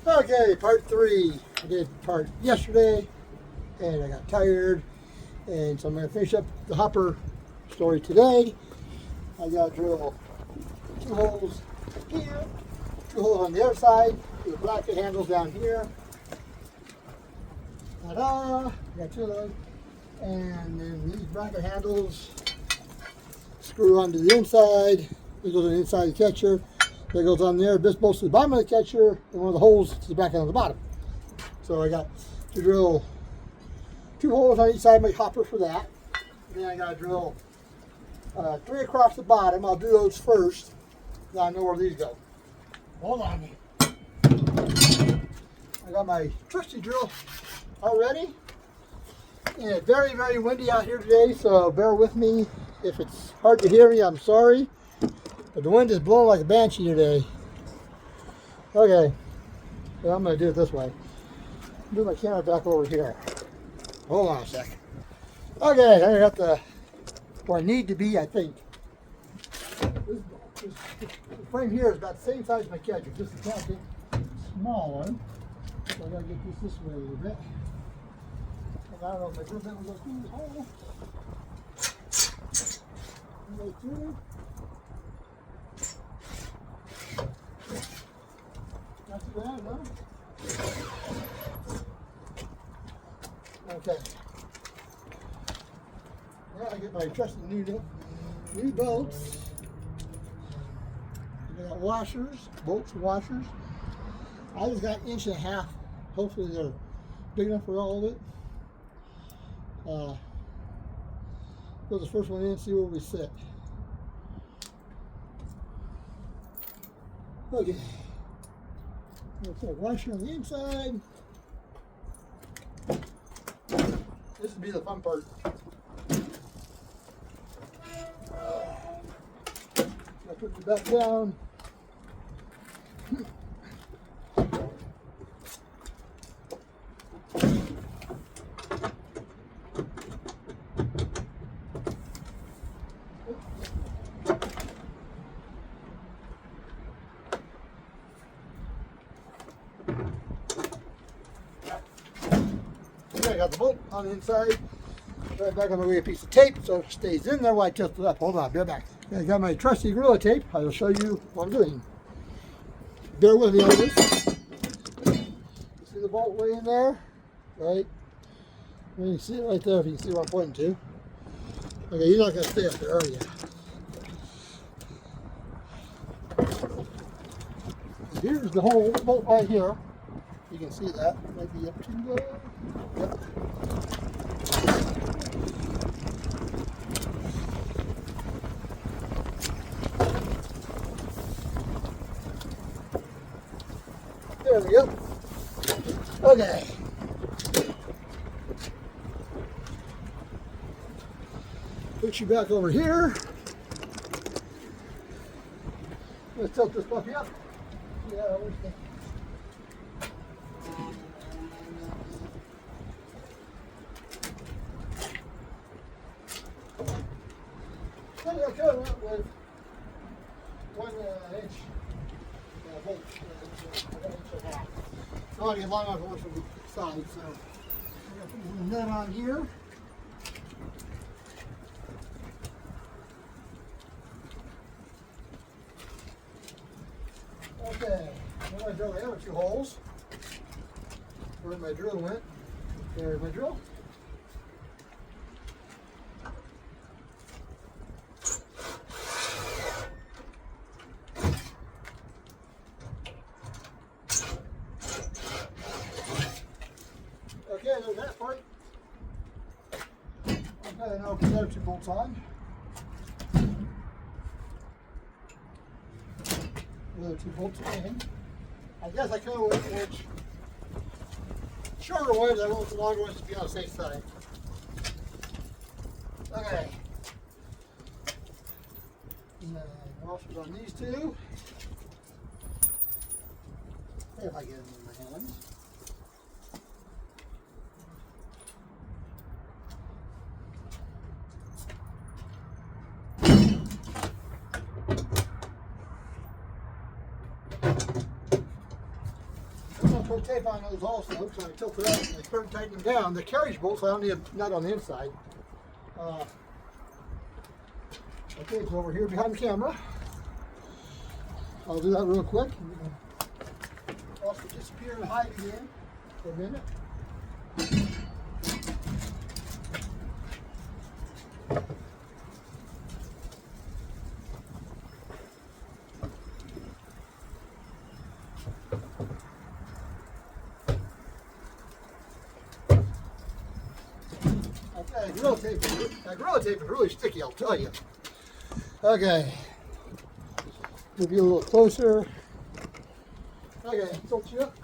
Okay, part 3. I did part yesterday and I got tired, and so I'm going to finish up the hopper story today. I got to drill 2 holes here, 2 holes on the other side, with bracket handles down here. Ta-da! Got 2 of those. And then these bracket handles screw onto the inside. This goes on the inside of the catcher. That goes on there. This bolts to the bottom of the catcher, and one of the holes to the bracket on the bottom. So I got to drill 2 holes on each side of my hopper for that. Then I got to drill 3 across the bottom. I'll do those first. Now I know where these go. Hold on. I got my trusty drill all ready. And it's very, very windy out here today, so bear with me. If it's hard to hear me, I'm sorry. But the wind is blowing like a banshee today. Okay, so I'm going to do it this way. Move my camera back over here. Hold on a sec. Okay, I got where I need to be, I think. This frame here is about the same size as my catcher, just a tad bit smaller. So I got to get this way a little bit. And I don't know if my drill bit will go through this hole. Go through. Not too bad, no? Okay. Now I get my trusty new bolts. I got washers, bolts and washers. I just got 1.5 inches. Hopefully they're big enough for all of it. Put the first one in, see where we sit. Okay. We'll put a washer on the inside. This will be the fun part. I put the back down. I got the bolt on the inside. Right back on the way a piece of tape so it stays in there while I tilt it up. Hold on, I'll be right back. I got my trusty Gorilla tape. I will show you what I'm doing. Bear with me on this. You see the bolt way in there? Right? And you see it right there if you can see what I'm pointing to. Okay, you're not going to stay up there, are you? Here's the whole bolt right here. You can see that. It might be up too low. Yep. There we go. Okay. Put you back over here. Let's tilt this puppy up. Yeah, where's the... I'm going to cover it with 1 inch bolt, 1.5 inches. I want to get long enough to work from the side, so I'm going to put a nut on here. Okay, now I drill the other 2 holes. Where my drill went. There's my drill. Okay, there's that part. Okay, now I'll put the other 2 bolts on. The other 2 bolts in. I guess I could have went 1 inch shorter ones. I want the longer ones to be on the safe side. Okay. And then washers on these 2. If I get them in my hands. put tape on those also, so I tilt it up and I start tightening them down. The carriage bolts, I don't need a nut on the inside. Okay, it's over here behind the camera. I'll do that real quick. Also disappear and hide again for a minute. Okay, gorilla tape is really sticky, I'll tell you. Okay, move you a little closer. Okay, tilt you up.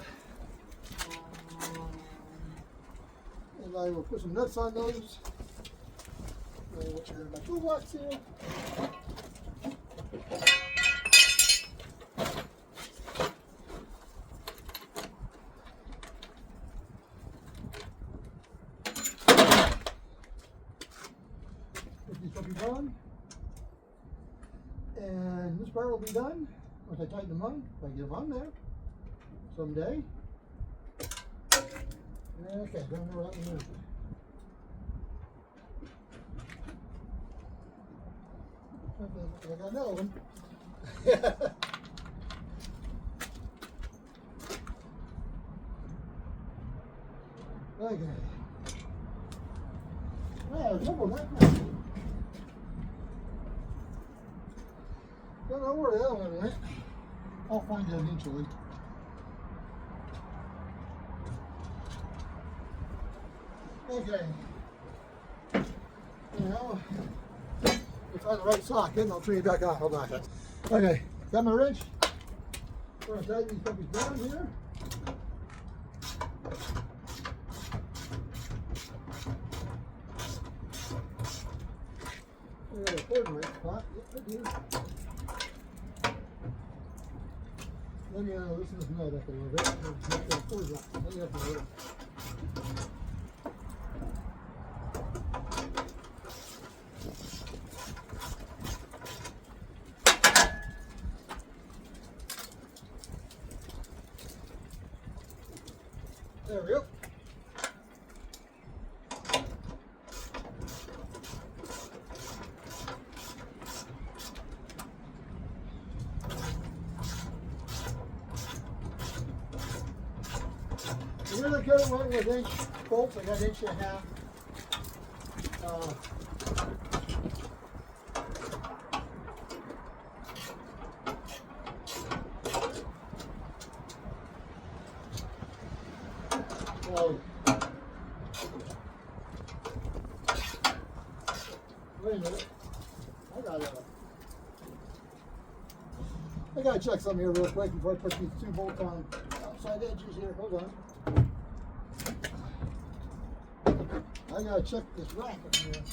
And I will put some nuts on those. What's your my toolbox here? These will be done. And this part will be done once I tighten them on. If I get them on there someday. Okay, don't know what I'm doing. Okay, I got another one. Okay. Well, double that one. Don't know where the other one went. I'll find it eventually. Okay. Now, we'll find the right socket and I'll turn it back on. Hold on. Okay, got my wrench. We're going to tighten these puppies down here. We got a third right spot. Yep, right here. Let me loosen this nut up a little bit. Make that third right. Let me up a little. There we go. I'm really good at running with inch bolts. I got an inch and a half. Wait a minute. I gotta check something here real quick before I put these two bolts on outside edges here. Hold on. I gotta check this rack up here.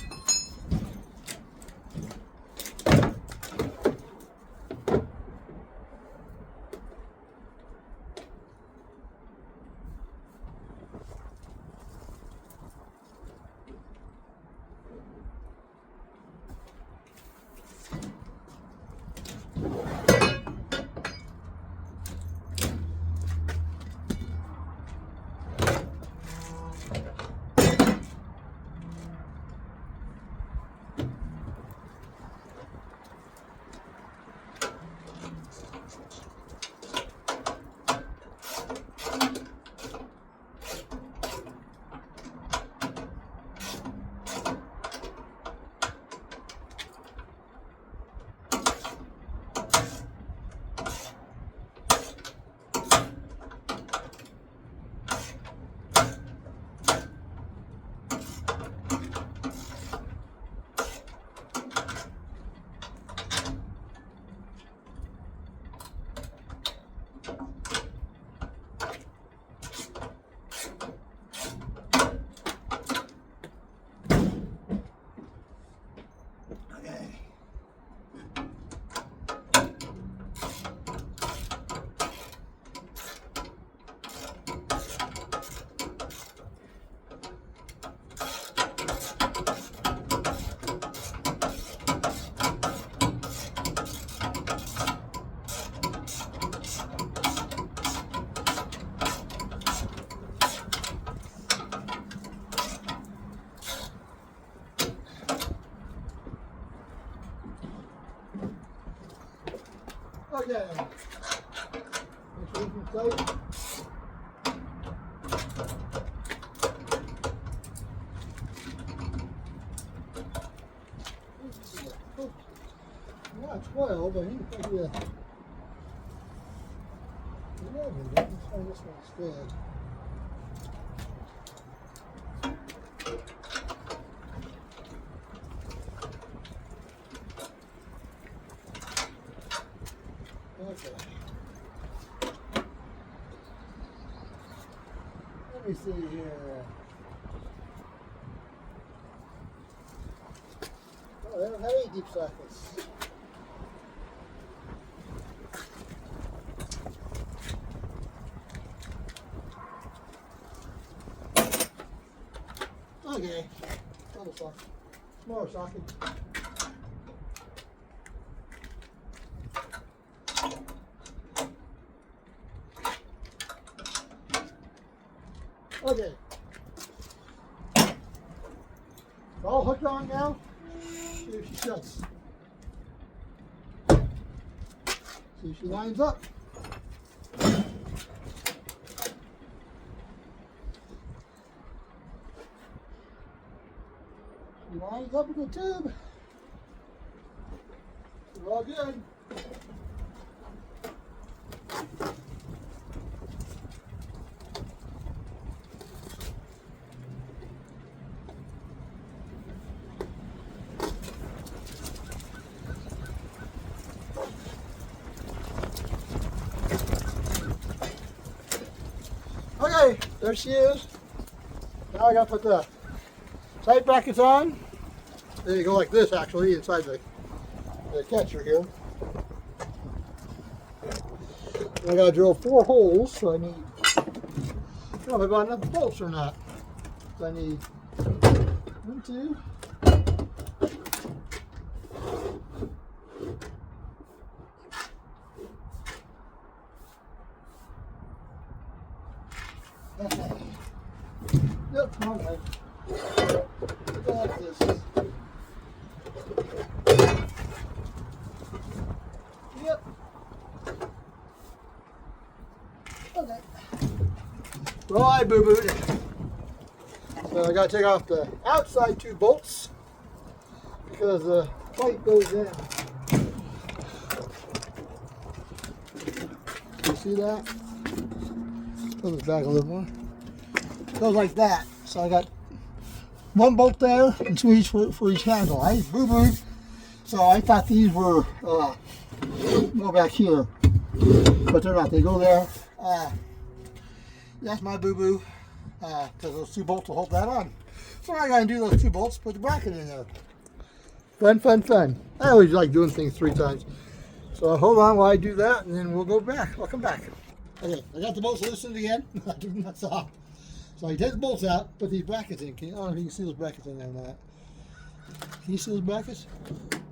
again. Make sure everything's tight. Not 12, I think it's maybe 11. Let's try this one instead. Okay. Let me see here. Oh, they don't have any deep sockets. Okay, double socket, smaller socket. Okay, it's all hooked on now. See if she shuts. See if she lines up. She lines up with the tube. We're all good. Okay, there she is. Now I gotta put the side brackets on. They go like this actually inside the catcher here. And I gotta drill 4 holes, so I need, I don't know if I got enough bolts or not. So I need 1, 2. Yep, wrong way. Go like this. Yep. Okay. Well, I boo-booed it. So I gotta take off the outside 2 bolts because the pipe goes in. You see that? Pull this back a little more. It goes like that. So I got 1 bolt there and 2 each for each handle. I boo-booed, so I thought these were go back here, but they're not. They go there. That's my boo-boo, because those 2 bolts will hold that on. So I gotta do those 2 bolts, put the bracket in there. Fun, fun, fun. I always like doing things 3 times. So hold on while I do that, and then we'll go back. I'll come back. Okay, I got the bolts loosened again. I took them nuts off. So I take the bolts out, put these brackets in. I don't know if you can see those brackets in there or not. Can you see those brackets?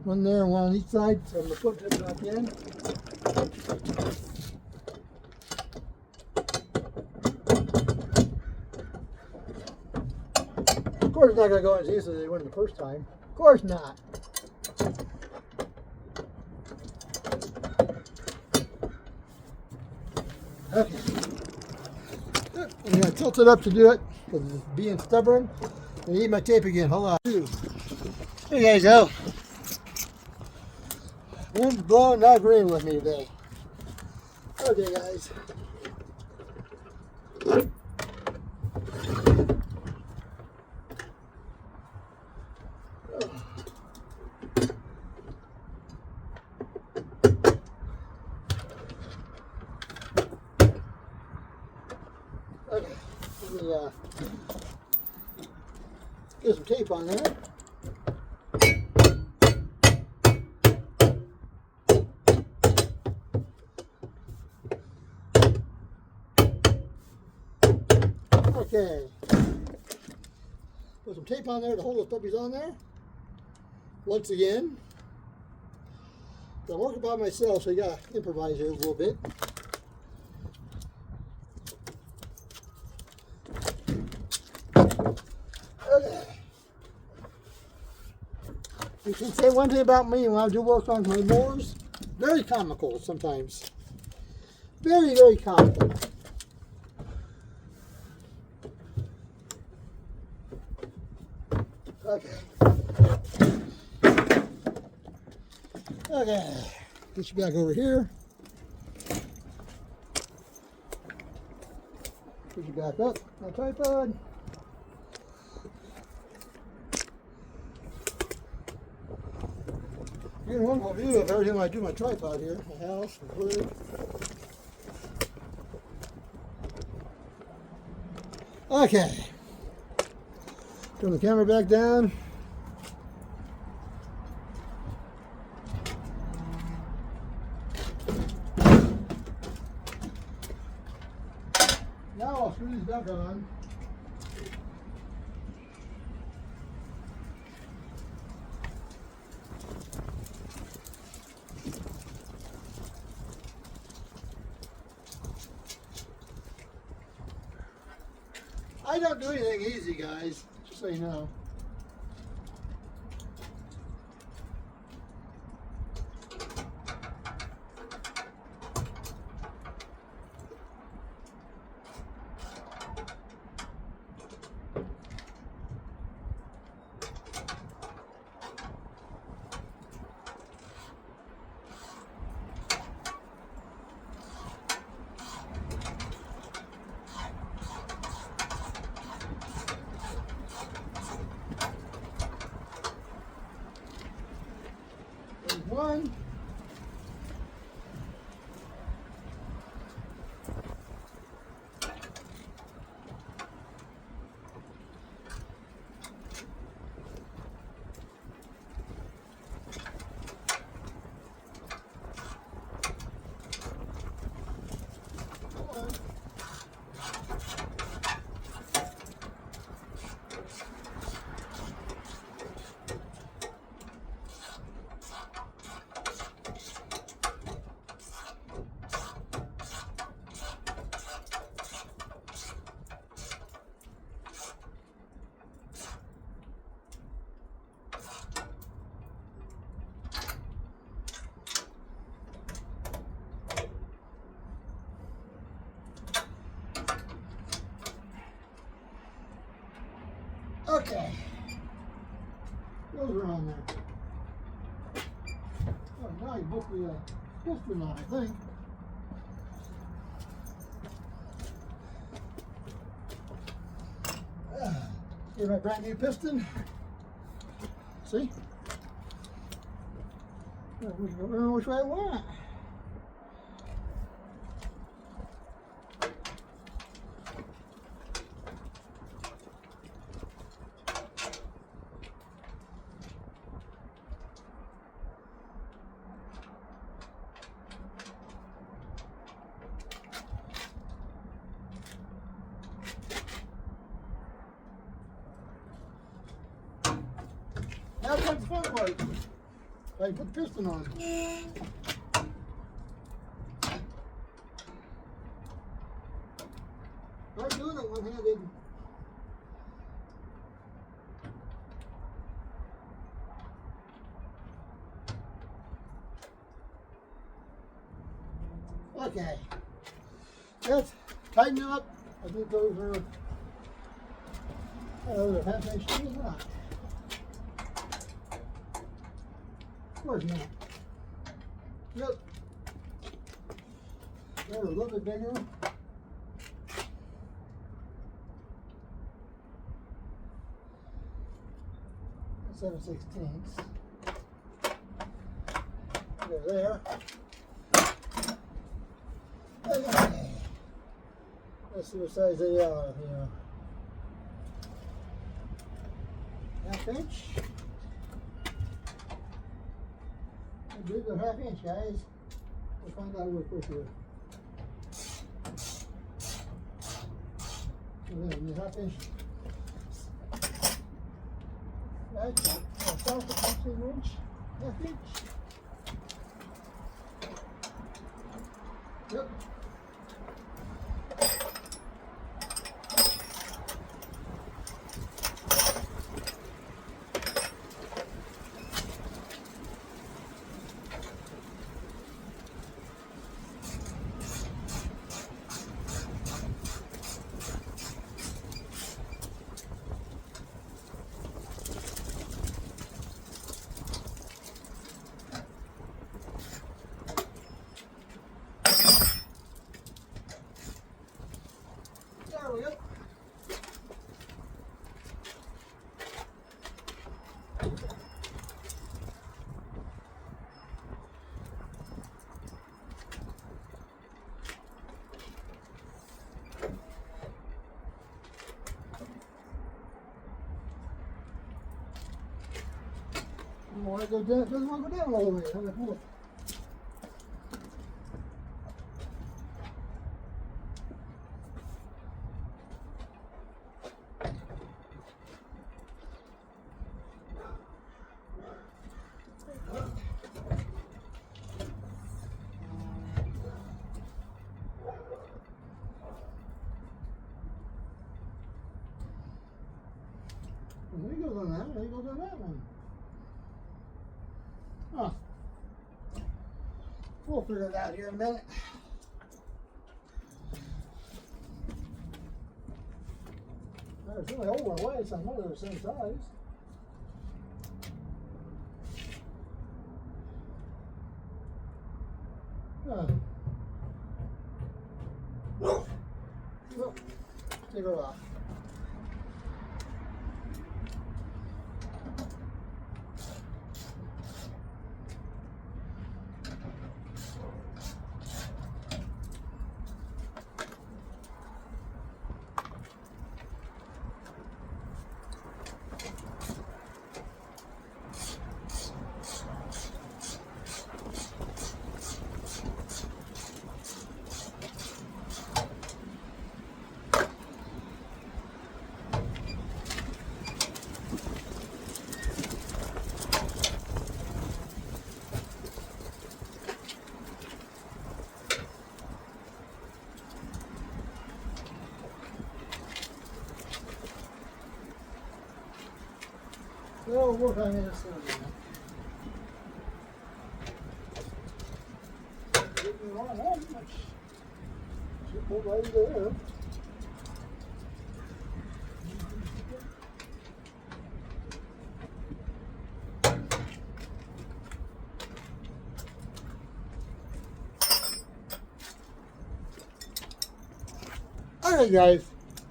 1 there and 1 on each side. So I'm going to put them back in. Of course, it's not going to go as easy as they went the first time. Of course not. Okay. I'm going to tilt it up to do it because it's being stubborn. I need my tape again. Hold on. There you guys go. Wind's blowing, not agreeing with me today. Okay, guys. Okay, let me get some tape on there. Okay, put some tape on there to hold those puppies on there. Once again, I'm working by myself, so you gotta improvise here a little bit. Okay. You can say one thing about me when I do work on my mowers, very comical sometimes. Very, very comical. Okay. Okay. Get you back over here. Put you back up my tripod. Get a wonderful view of everything I do my tripod here. My house, my bird. Okay. Turn the camera back down. Now I'll screw these back on. I don't do anything easy, guys, just so you know. There's one. Okay. Those are on there. Oh, now you book the piston on, I think. Here's my brand new piston. See? Remember which way I want. Now comes the fun part. I can put the piston on. I'm doing it one-handed. Okay. Let's tighten it up. I think those are half-inch screws or not. Of course not. Yep. They're a little bit bigger. That's 7/16. They're there. Okay. Let's see what size they are here. Half-inch. I believe they're half-inch, guys. We'll find out real quick here. Half-inch. That's an inch. Half-inch. Yep. There we go. I want to go down, doesn't want to go down all the way. I'm gonna pull it. There he goes on that one, there he goes on that one. Huh. We'll figure it out here in a minute. There's really over away, so I know they're the same size. Huh. Look, take her off. We'll work on this soon. Get me on that much. Should go right there. Alright guys,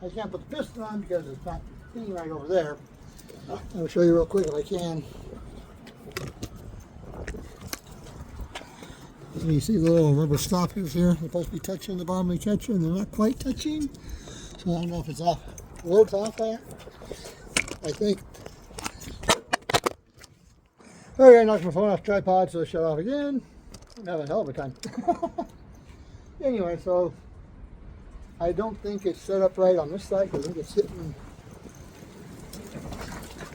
I can't put the piston on because it's not feeding right over there. I'll show you real quick if I can. You see the little rubber stoppers here? They're supposed to be touching the bottom of the catcher and they're not quite touching. So I don't know if it's off. Well, it's off that. I think. Okay, I knocked my phone off the tripod, so it shut off again. I'm having a hell of a time. Anyway, so I don't think it's set up right on this side because I think it's sitting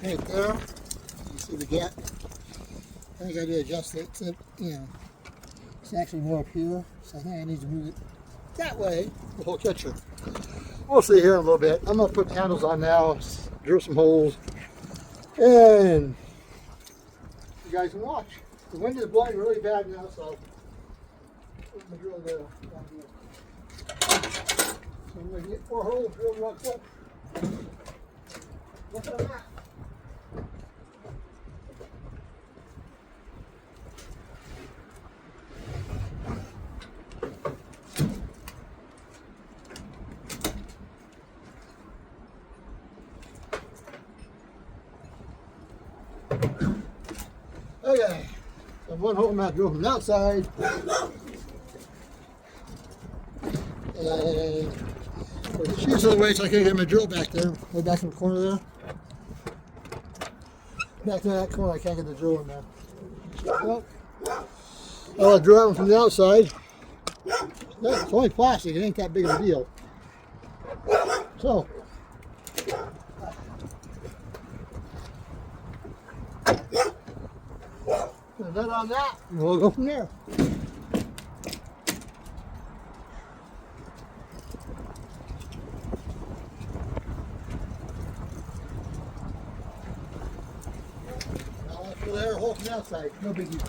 right there. You see the gap? I think I did adjust it to, you know, it's actually more up here. So I think I need to move it that way, the whole catcher. We'll see here in a little bit. I'm going to put the handles on now, drill some holes, and you guys can watch. The wind is blowing really bad now, so I'm going to drill down here. So I'm going to get 4 holes drilled real quick. Look at that. Okay, so one hole I'm going to drill from the outside, and put the shoes of the way so I can get my drill back there, way back in the corner there. Back to that corner, I can't get the drill in there. Well, I'll drill that one from the outside. It's only plastic, it ain't that big of a deal. So, put that on that, and we'll go from there. Now let's go there, hole from the outside, no biggie.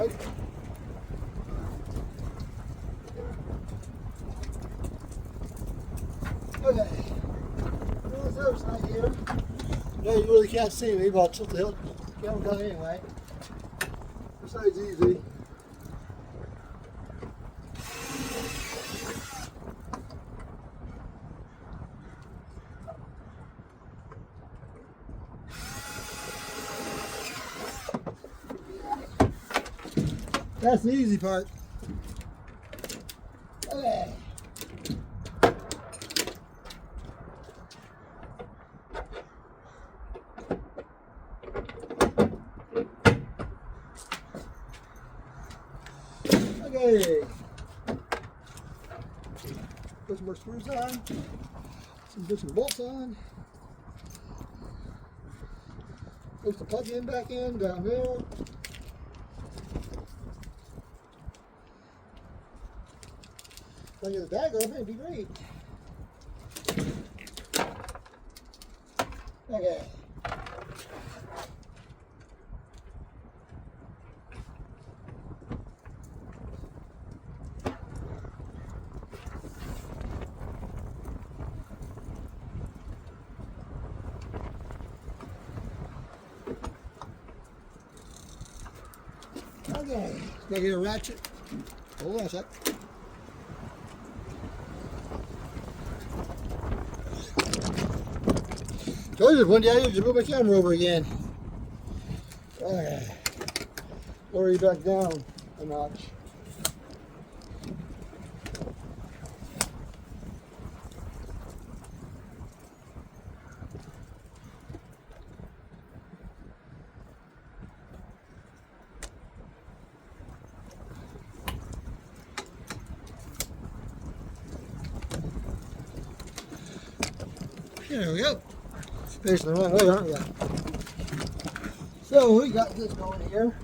right? Okay. Well, the other side here. No, you really can't see me, but I'll tilt the camera down anyway. This side's easy. That's the easy part. Okay. Okay. Put some more screws on. Put some bolts on. Push the plug in back in down there. If I get the bag open, it'd be great. Okay. Okay, gotta get a ratchet. Hold on a sec. Told you one day I used to move my camera over again. Okay. Lower you back down a notch. There we go. Facing the wrong way, aren't we? So we got this going here.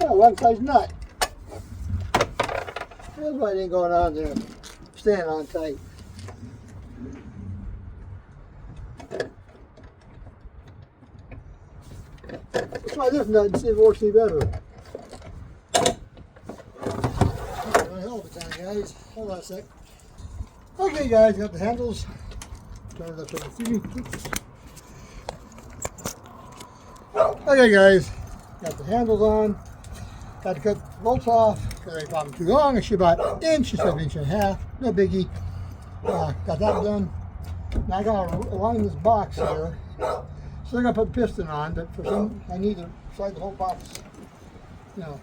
Oh, one size nut. There's what ain't going on there. Staying on tight. Let's try this nut and see if it works any better. A hell of a time, guys. Hold on a sec. Okay, guys, got the handles. Turn it up so you can see. Okay, guys, got the handles on. Got to cut the bolts off because they probably too long. I should about an inch instead of an inch and a half. No biggie. Got that done. Now I got to align this box here. Still gonna put the piston on, but for some, I need to slide the whole box, you know,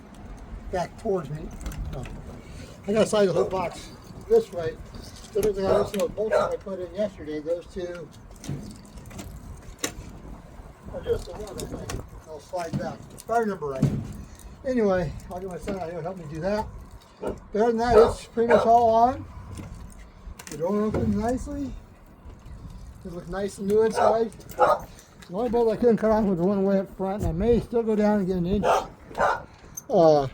back towards me. So I got to slide the whole box this way. So there's those bolts that I put in yesterday. Those two are just the one. I think I'll slide back. If I remember right. Anyway, I'll get my son out here to help me do that. But other than that, it's pretty much all on. The door opens nicely. It looks nice and new inside. The only bolt I couldn't cut off was the one way up front, and I may still go down and get an inch. 1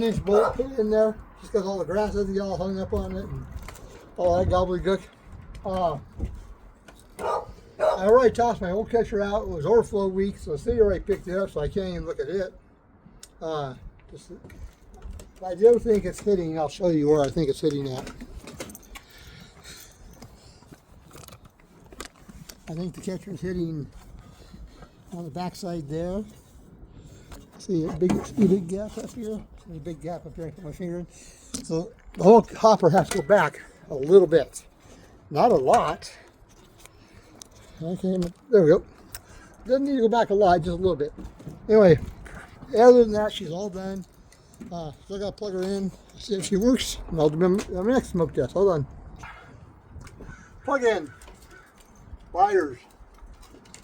inch bolt, put it in there, just because all the grass doesn't get all hung up on it and all that gobbledygook. I already tossed my old catcher out. It was overflow week, so the city already picked it up, so I can't even look at it. I do think it's hitting. I'll show you where I think it's hitting at. I think the catcher is hitting on the backside there. See a big gap up here. See a big gap up here. I put my finger in. So the whole hopper has to go back a little bit, not a lot. Okay, there we go. Doesn't need to go back a lot, just a little bit. Anyway, other than that, she's all done. Still got to plug her in, see if she works, and I'll do my next smoke test. Hold on. Plug in. Lighters.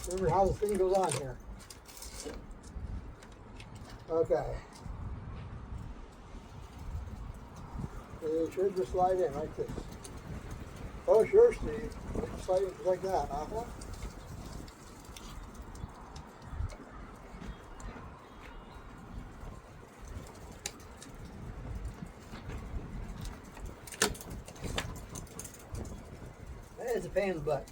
Remember how this thing goes on here. Okay. It should just slide in like this. Oh, sure, Steve. Slide in like that, huh? It's a pain in the butt.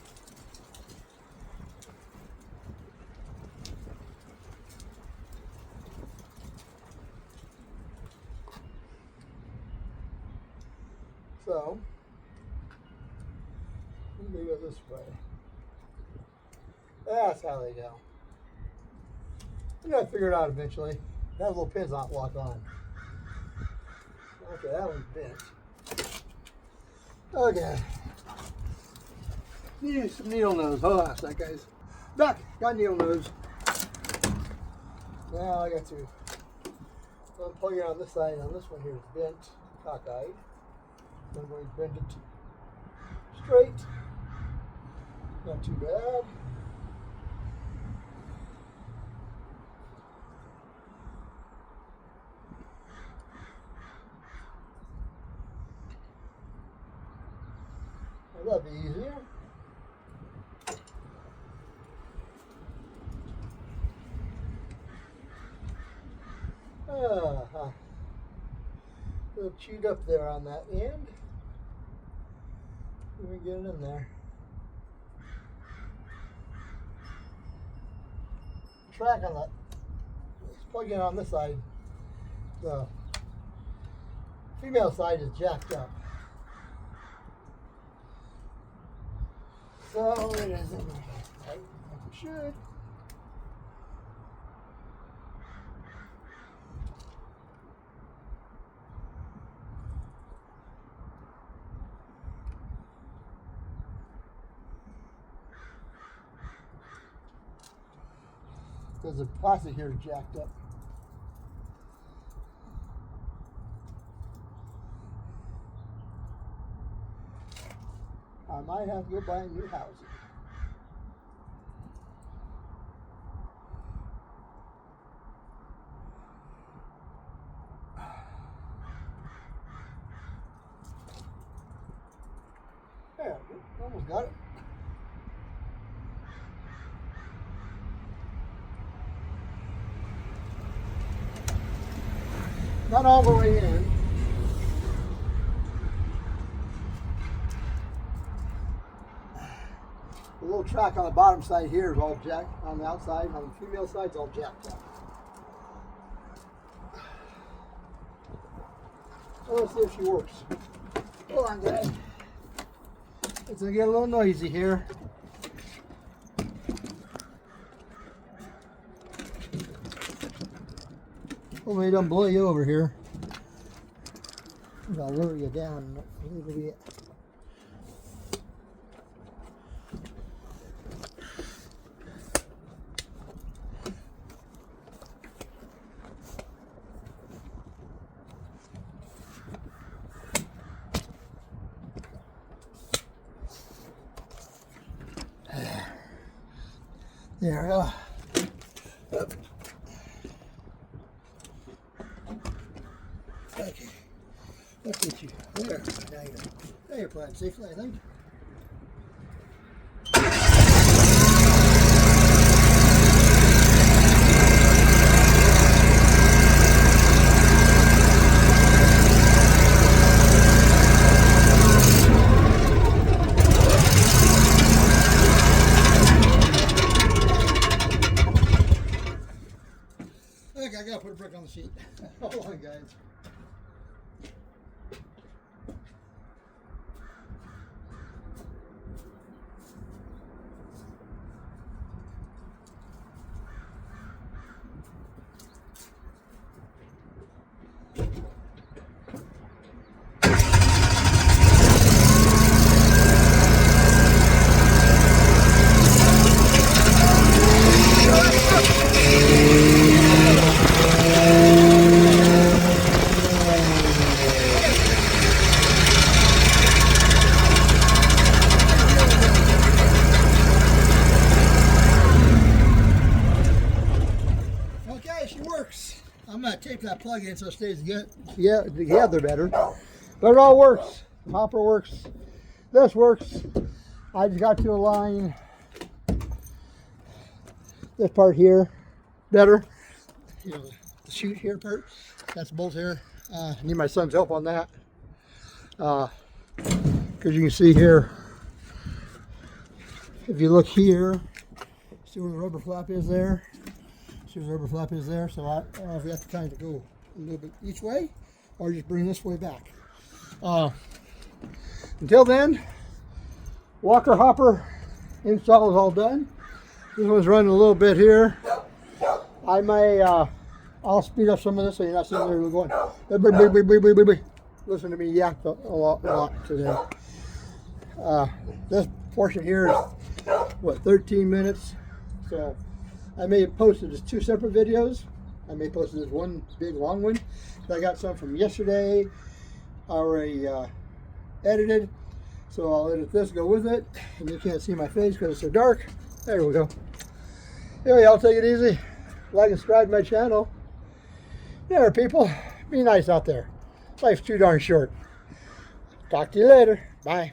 So, let me go this way. That's how they go. I'm going to figure it out eventually. That little pin's not locked on. Okay, that one's bent. Okay. Need some needle nose. Hold on a sec, guys. Back. Got needle nose. Now I got to unplug it on this side. On this one here is bent, cockeyed. I'm going to bend it straight. Not too bad. That'd be easier. A little chewed up there on that end. Let me get it in there. Track on that. Let's plug in on this side. The female side is jacked up. So it is in there. Right, like it should. Because the plastic here is jacked up. I might have to go buy a new housing. There, almost got it. Not all the way in. The little track on the bottom side here is all jacked. On the outside, on the female side, it's all jacked up. So let's see if she works. Hold on, guys. It's gonna get a little noisy here. Hopefully it doesn't blow you over here. I'll lower you down a little bit. There we go. Up. Okay. Let's get you there. Now you're playing safely, I think. Okay, I gotta put a brick on the sheet. Hold on, guys. I'm gonna tape that plug in so it stays together better. But it all works. The hopper works. This works. I just got to align this part here better. You know, the chute here part. That's the bolt here. I need my son's help on that. Because you can see here, if you look here, see where the rubber flap is there? See where the rubber flap is there? So I don't know if we have to kind of go a little bit each way or just bring this way back. Until then, walker hopper install is all done. This one's running a little bit here. I may, I'll speed up some of this so you're not sitting there going, listen to me yak a lot today. This portion here is, what, 13 minutes? So I may have posted as 2 separate videos. I may post it as one big long one. So I got some from yesterday already edited. So I'll edit this, go with it. And you can't see my face because it's so dark. There we go. Anyway, I'll take it easy. Like and subscribe to my channel. There, people. Be nice out there. Life's too darn short. Talk to you later. Bye.